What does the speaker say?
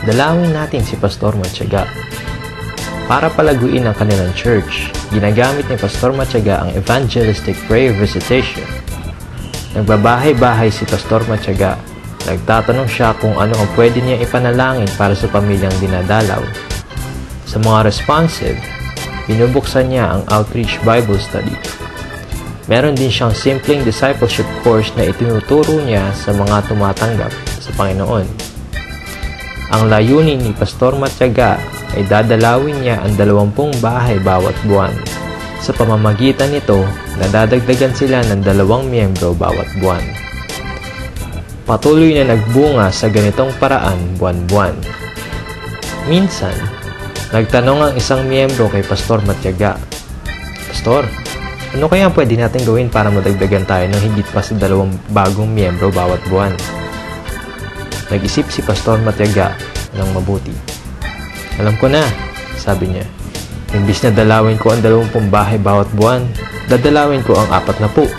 Dalawin natin si Pastor Matyaga. Para palaguin ang kanilang church, ginagamit ni Pastor Matyaga ang evangelistic prayer visitation. Nagbabahay-bahay si Pastor Matyaga. Nagtatanong siya kung ano ang pwede niya ipanalangin para sa pamilyang dinadalaw. Sa mga responsive, binubuksan niya ang Outreach Bible Study. Meron din siyang simpleng discipleship course na itinuturo niya sa mga tumatanggap sa Panginoon. Ang layunin ni Pastor Matyaga ay dadalawin niya ang 20 bahay bawat buwan. Sa pamamagitan nito, nadadagdagan sila ng 2 miyembro bawat buwan. Patuloy na nagbunga sa ganitong paraan buwan-buwan. Minsan, nagtanong ang isang miyembro kay Pastor Matyaga, "Pastor, ano kaya pwede natin gawin para madagdagan tayo ng higit pa sa 2 bagong miyembro bawat buwan?" Nag-isip si Pastor Matyaga ng mabuti. "Alam ko na," sabi niya. "Imbis na dalawin ko ang 20 bahay bawat buwan, dadalawin ko ang 40.